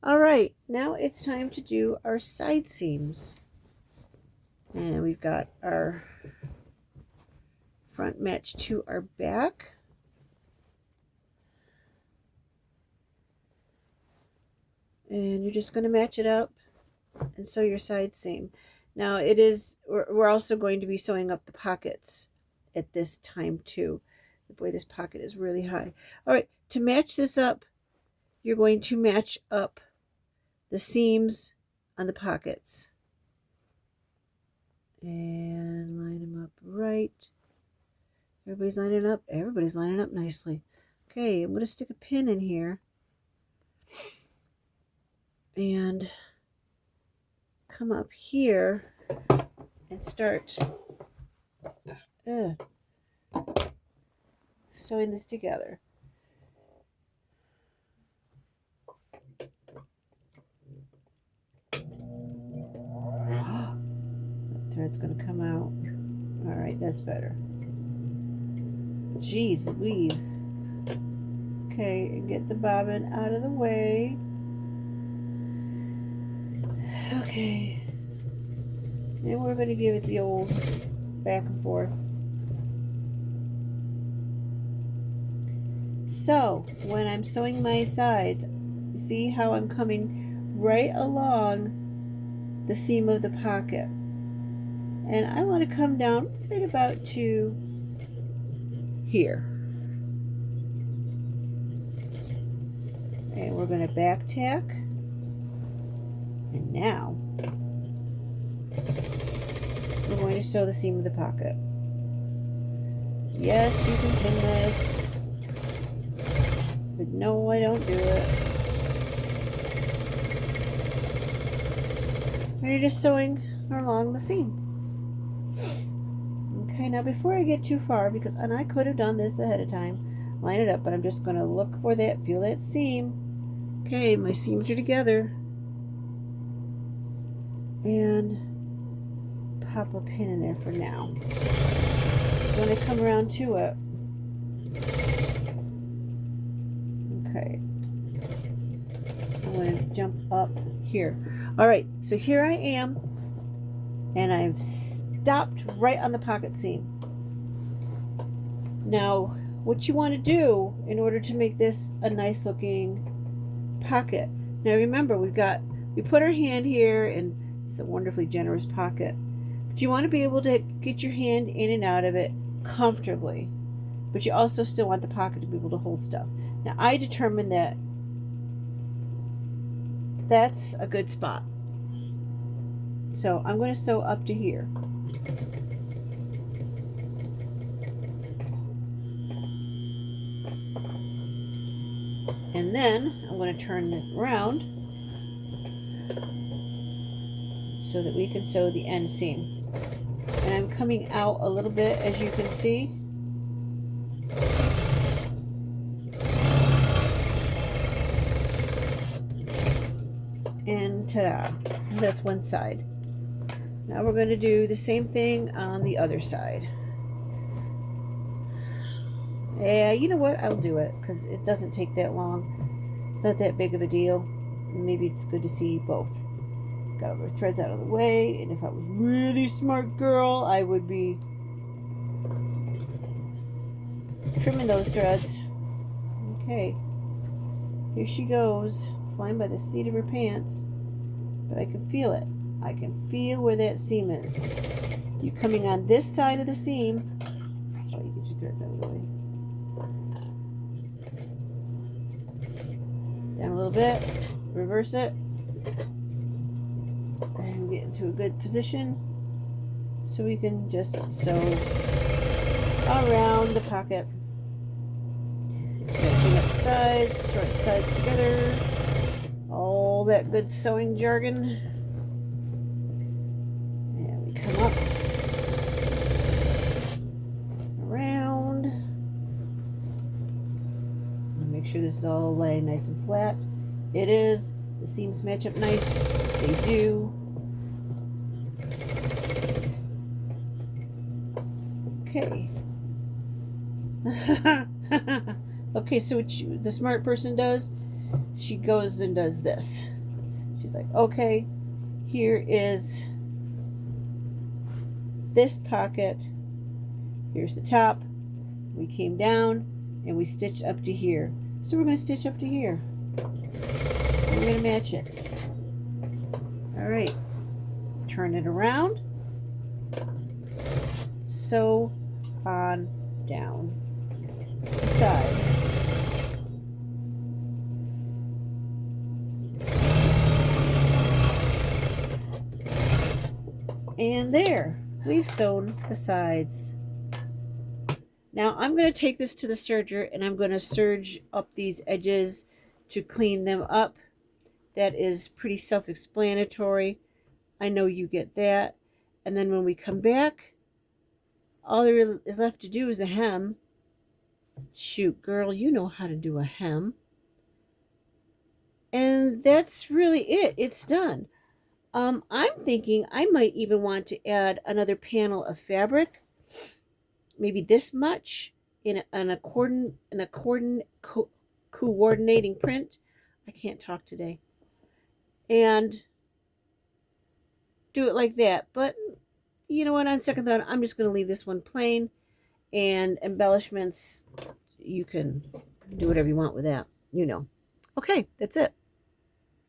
All right, now it's time to do our side seams. And we've got our front match to our back. And you're just going to match it up and sew your side seam. Now we're also going to be sewing up the pockets at this time too. Boy, this pocket is really high. All right, to match this up, you're going to match up the seams on the pockets. And line them up right. Everybody's lining up. Everybody's lining up nicely. Okay, I'm going to stick a pin in here. And come up here and start sewing this together. The thread's going to come out. All right, that's better. Jeez Louise. Okay, and get the bobbin out of the way. Okay. And we're going to give it the old back and forth. So, when I'm sewing my sides, see how I'm coming right along the seam of the pocket. And I want to come down right about to here. And we're going to back tack. And now we're going to sew the seam of the pocket. Yes, you can pin this, but no, I don't do it. And you're just sewing along the seam. Okay, now before I get too far, and I could have done this ahead of time, line it up, but I'm just going to look for that, feel that seam. Okay, my seams are together. And pop a pin in there for now. When I come around to it, okay, I'm going to jump up here. All right, so here I am, and I've stopped right on the pocket seam. Now, what you want to do in order to make this a nice looking pocket. Now remember, we put our hand here, and it's a wonderfully generous pocket. But you want to be able to get your hand in and out of it comfortably. But you also still want the pocket to be able to hold stuff. Now I determined that that's a good spot. So I'm going to sew up to here. And then I'm going to turn it around so that we can sew the end seam. And I'm coming out a little bit, as you can see. And ta-da, that's one side. Now we're going to do the same thing on the other side. Yeah, you know what? I'll do it because it doesn't take that long. It's not that big of a deal. Maybe it's good to see both. Got all the threads out of the way, and if I was really smart girl, I would be trimming those threads. Okay, here she goes, flying by the seat of her pants, but I can feel it. I can feel where that seam is. You coming on this side of the seam, that's why you get your threads out of the way. Down a little bit, reverse it, and get into a good position so we can just sew around the pocket. Clean up the sides, throw the sides together, all that good sewing jargon. And we come up around. Make sure this is all laying nice and flat. It is. The seams match up nice. They do. Okay. Okay, so what the smart person does, she goes and does this. She's like, okay, here is this pocket. Here's the top. We came down and we stitched up to here. So we're going to stitch up to here. And we're going to match it. All right. Turn it around. Sew on down the side. And there, we've sewn the sides. Now I'm going to take this to the serger and I'm going to serge up these edges to clean them up. That is pretty self-explanatory. I know you get that. And then when we come back, all there is left to do is a hem. Shoot, girl, you know how to do a hem. And that's really it. It's done. I'm thinking I might even want to add another panel of fabric, maybe this much in a coordinating print. I can't talk today. And do it like that. But you know what? On second thought, I'm just going to leave this one plain, and embellishments, you can do whatever you want with that. You know. Okay, that's it.